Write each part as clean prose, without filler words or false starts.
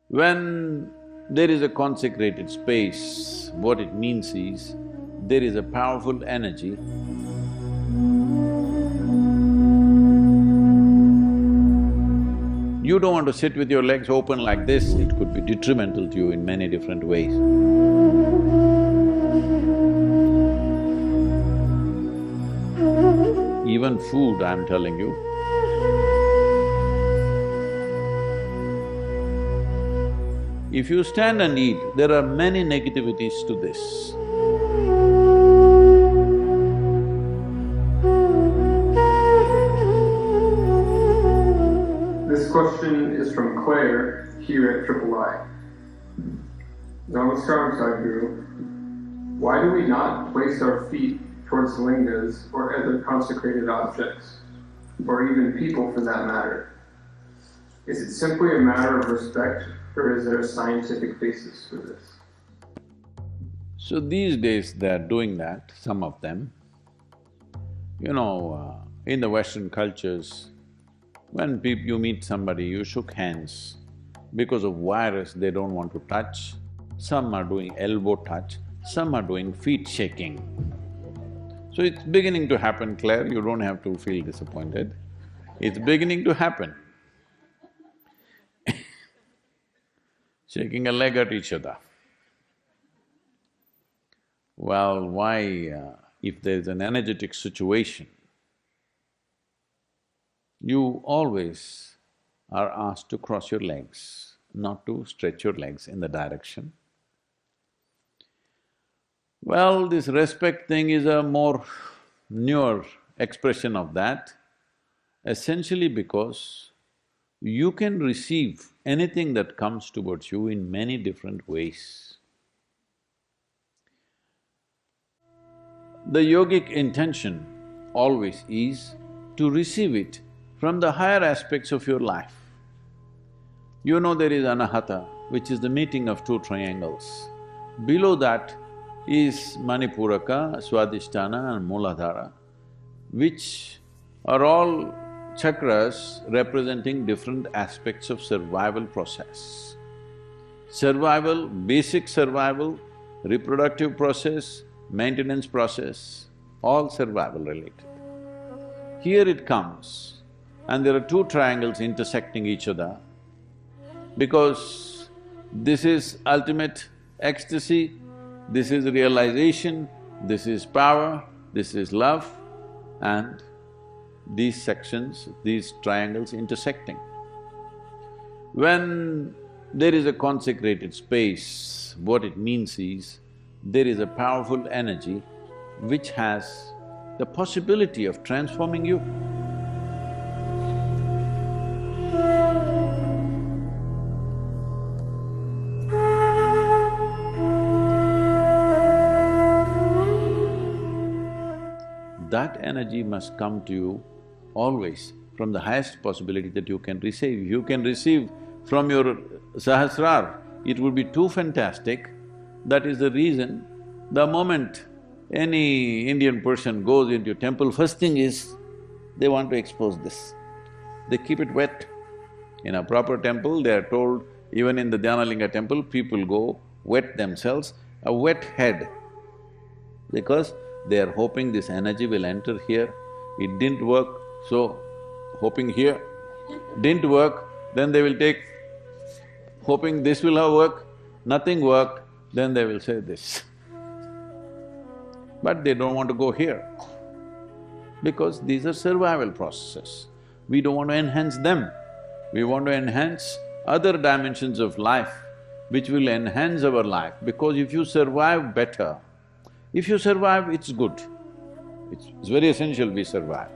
When there is a consecrated space, what it means is, there is a powerful energy. You don't want to sit with your legs open like this, it could be detrimental to you in many different ways. Even food, I'm telling you. If you stand and eat, there are many negativities to this. This question is from Claire here at III. Namaskar, Sadguru. Why do we not place our feet towards lingas or other consecrated objects, or even people for that matter? Is it simply a matter of respect, or is there a scientific basis for this? So these days they're doing that, some of them. In the Western cultures, when you meet somebody, you shook hands. Because of virus, they don't want to touch. Some are doing elbow touch, some are doing feet shaking. So it's beginning to happen, Claire, you don't have to feel disappointed. It's beginning to happen. Shaking a leg at each other. Well, why, if there's an energetic situation, you always are asked to cross your legs, not to stretch your legs in the direction. Well, this respect thing is a more newer expression of that, essentially because you can receive anything that comes towards you in many different ways. The yogic intention always is to receive it from the higher aspects of your life. You know there is anahata, which is the meeting of two triangles. Below that is manipuraka, swadhisthana and muladhara, which are all chakras representing different aspects of survival process. Survival, basic survival, reproductive process, maintenance process, all survival related. Here it comes, and there are two triangles intersecting each other, because this is ultimate ecstasy, this is realization, this is power, this is love, and these sections, these triangles intersecting. When there is a consecrated space, what it means is, there is a powerful energy which has the possibility of transforming you. That energy must come to you always from the highest possibility that you can receive. You can receive from your sahasrar, it would be too fantastic. That is the reason, the moment any Indian person goes into a temple, first thing is, they want to expose this. They keep it wet. In a proper temple, they are told, even in the Dhyanalinga temple, people go wet themselves, a wet head, because they are hoping this energy will enter here. It didn't work, so hoping here. Didn't work, then they will take, hoping this will have work, nothing worked, then they will say this. But they don't want to go here, because these are survival processes. We don't want to enhance them, we want to enhance other dimensions of life which will enhance our life, because if you survive better, if you survive, it's good. It's very essential we survive.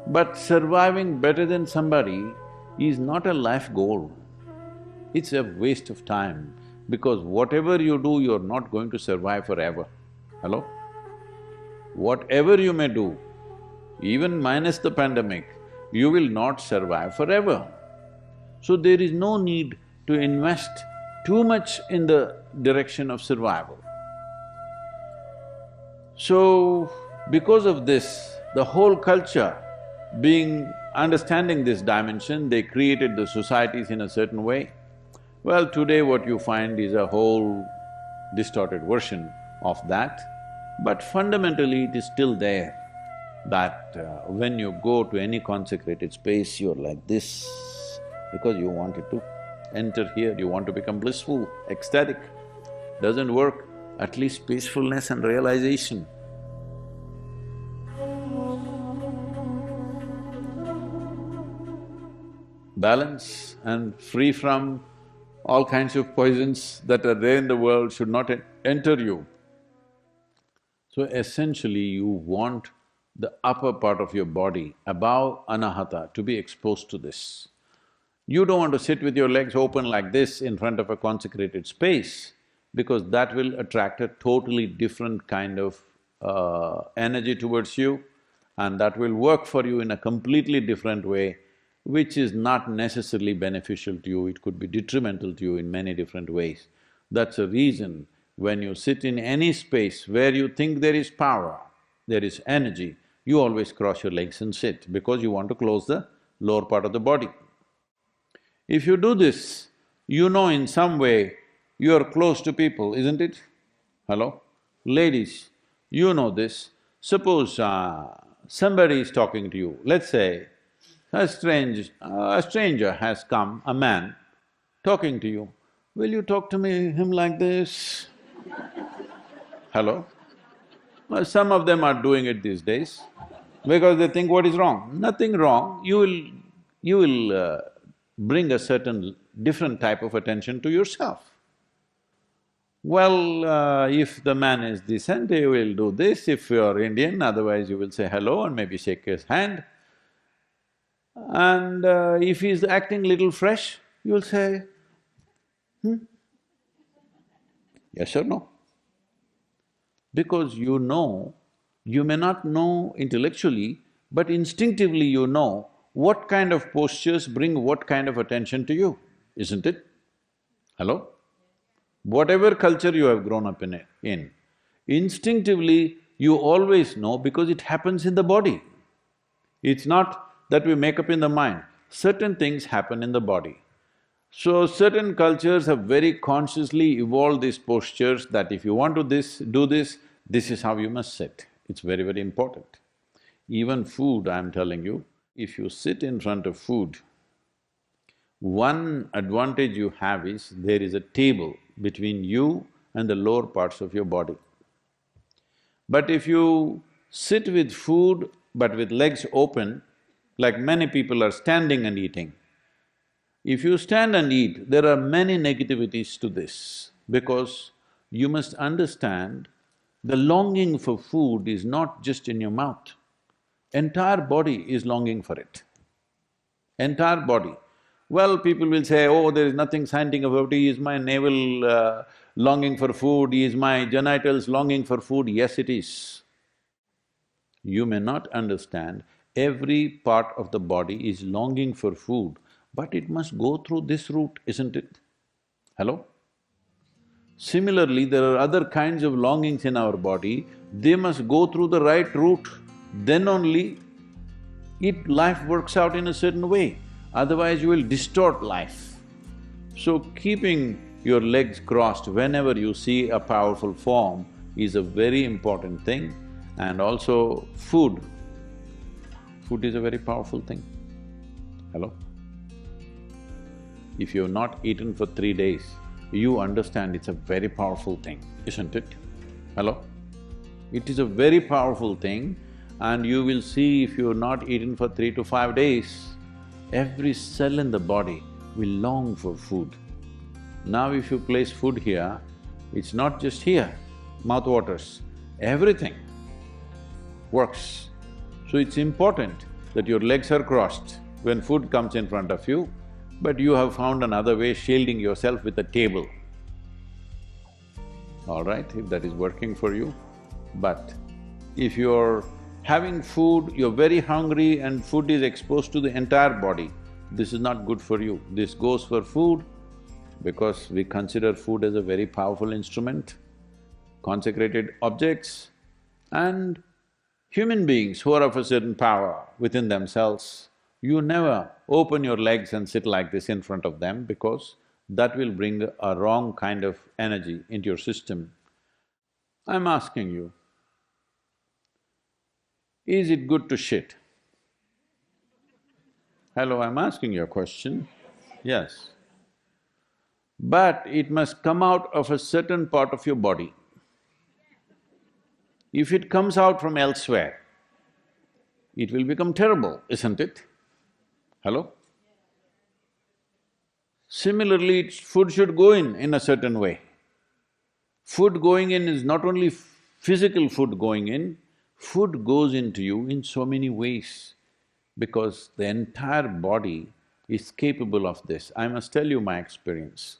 But surviving better than somebody is not a life goal. It's a waste of time, because whatever you do, you're not going to survive forever. Hello? Whatever you may do, even minus the pandemic, you will not survive forever. So there is no need to invest too much in the direction of survival. So, because of this, the whole culture understanding this dimension, they created the societies in a certain way. Well, today what you find is a whole distorted version of that, but fundamentally it is still there, that when you go to any consecrated space, you're like this, because you wanted to enter here, you want to become blissful, ecstatic. Doesn't work, at least peacefulness and realization. Balance and free from all kinds of poisons that are there in the world should not enter you. So essentially you want the upper part of your body, above anahata, to be exposed to this. You don't want to sit with your legs open like this in front of a consecrated space, because that will attract a totally different kind of energy towards you, and that will work for you in a completely different way, which is not necessarily beneficial to you, it could be detrimental to you in many different ways. That's a reason when you sit in any space where you think there is power, there is energy, you always cross your legs and sit, because you want to close the lower part of the body. If you do this, you know in some way you are close to people, isn't it? Hello? Ladies, you know this. Suppose somebody is talking to you, let's say a stranger has come, a man, talking to you. Will you talk to him like this? Hello? Well, some of them are doing it these days because they think what is wrong? Nothing wrong, you will bring a certain different type of attention to yourself. Well, if the man is decent, he will do this, if you're Indian, otherwise you will say hello and maybe shake his hand. And if he's acting little fresh, you'll say, yes or no? Because you know, you may not know intellectually, but instinctively you know what kind of postures bring what kind of attention to you, isn't it? Hello? Whatever culture you have grown up in, instinctively you always know because it happens in the body. It's not that we make up in the mind, certain things happen in the body. So certain cultures have very consciously evolved these postures that if you want to do this is how you must sit. It's very, very important. Even food, I'm telling you, if you sit in front of food, one advantage you have is there is a table between you and the lower parts of your body. But if you sit with food but with legs open, like many people are standing and eating, if you stand and eat, there are many negativities to this, because you must understand the longing for food is not just in your mouth, entire body is longing for it, entire body. Well, people will say, oh, there is nothing scientific about it, is my navel longing for food, is my genitals longing for food? Yes, it is. You may not understand, every part of the body is longing for food, but it must go through this route, isn't it? Hello? Similarly, there are other kinds of longings in our body, they must go through the right route, then only life works out in a certain way, otherwise you will distort life. So keeping your legs crossed whenever you see a powerful form is a very important thing, and also food. Food is a very powerful thing. Hello? If you have not eaten for 3 days, you understand it's a very powerful thing, isn't it? Hello? It is a very powerful thing, and you will see if you have not eaten for 3 to 5 days, every cell in the body will long for food. Now if you place food here, it's not just here, mouth waters, everything works. So it's important that your legs are crossed when food comes in front of you, but you have found another way, shielding yourself with a table. All right, if that is working for you. But if you're having food, you're very hungry and food is exposed to the entire body, this is not good for you. This goes for food because we consider food as a very powerful instrument, consecrated objects, and human beings who are of a certain power within themselves, you never open your legs and sit like this in front of them because that will bring a wrong kind of energy into your system. I'm asking you, is it good to shit? Hello, I'm asking you a question. Yes. But it must come out of a certain part of your body. If it comes out from elsewhere, it will become terrible, isn't it? Hello? Similarly, food should go in a certain way. Food going in is not only physical food going in, food goes into you in so many ways because the entire body is capable of this. I must tell you my experience.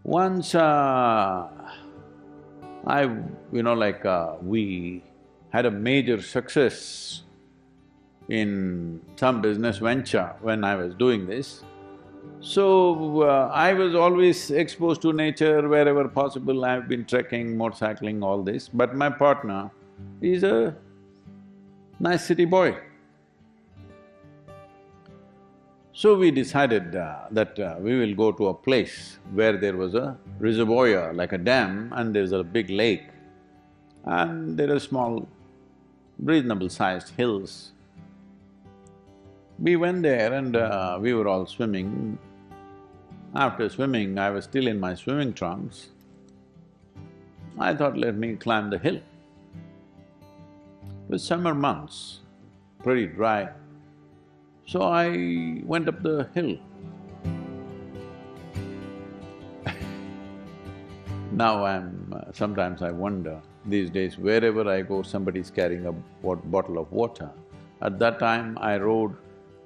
Once we had a major success in some business venture when I was doing this. So, I was always exposed to nature wherever possible. I've been trekking, motorcycling, all this, but my partner is a nice city boy. So we decided that we will go to a place where there was a reservoir, like a dam, and there's a big lake, and there are small, reasonable-sized hills. We went there and we were all swimming. After swimming, I was still in my swimming trunks. I thought, let me climb the hill. It was summer months, pretty dry. So I went up the hill. Now sometimes I wonder, these days wherever I go, somebody's carrying a bottle of water. At that time, I rode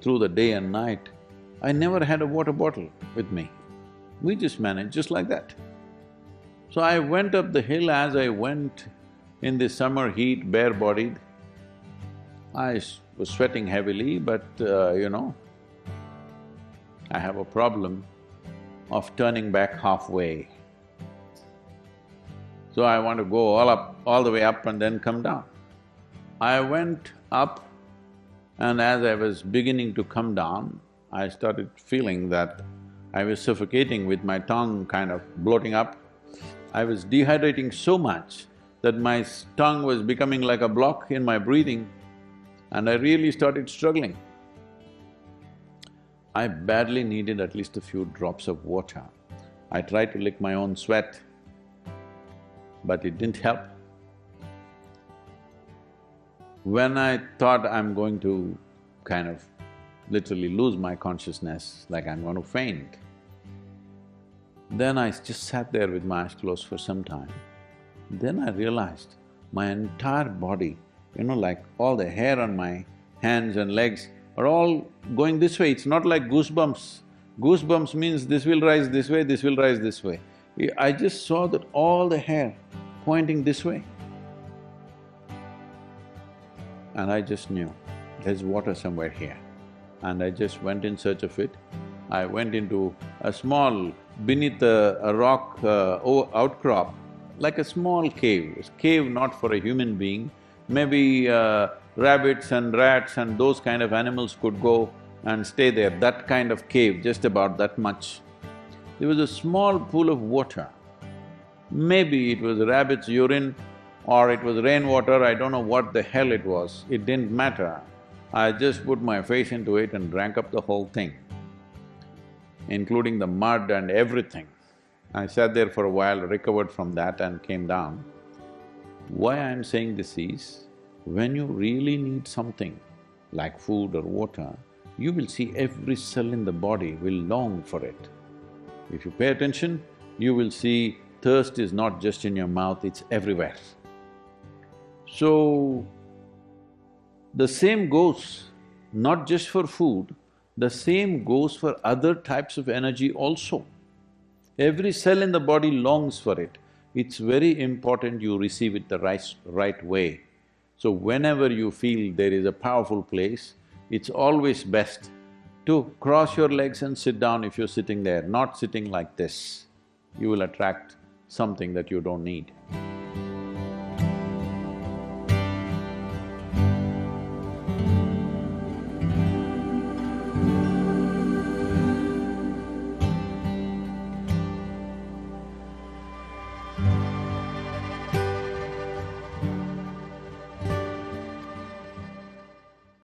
through the day and night. I never had a water bottle with me. We just managed just like that. So I went up the hill. As I went in the summer heat, bare-bodied, I was sweating heavily, but I have a problem of turning back halfway. So I want to go all the way up and then come down. I went up, and as I was beginning to come down, I started feeling that I was suffocating with my tongue kind of bloating up. I was dehydrating so much that my tongue was becoming like a block in my breathing, and I really started struggling. I badly needed at least a few drops of water. I tried to lick my own sweat, but it didn't help. When I thought I'm going to kind of literally lose my consciousness, like I'm going to faint, then I just sat there with my eyes closed for some time. Then I realized my entire body, like all the hair on my hands and legs are all going this way. It's not like goosebumps. Goosebumps means this will rise this way, this will rise this way. I just saw that all the hair pointing this way. And I just knew, there's water somewhere here. And I just went in search of it. I went into a small, beneath a rock outcrop, like a small cave. A cave not for a human being. Maybe rabbits and rats and those kind of animals could go and stay there, that kind of cave, just about that much. There was a small pool of water. Maybe it was rabbit's urine or it was rainwater, I don't know what the hell it was, it didn't matter. I just put my face into it and drank up the whole thing, including the mud and everything. I sat there for a while, recovered from that and came down. Why I'm saying this is, when you really need something like food or water, you will see every cell in the body will long for it. If you pay attention, you will see thirst is not just in your mouth, it's everywhere. So, the same goes not just for food, the same goes for other types of energy also. Every cell in the body longs for it. It's very important you receive it the right way. So whenever you feel there is a powerful place, it's always best to cross your legs and sit down if you're sitting there, not sitting like this. You will attract something that you don't need.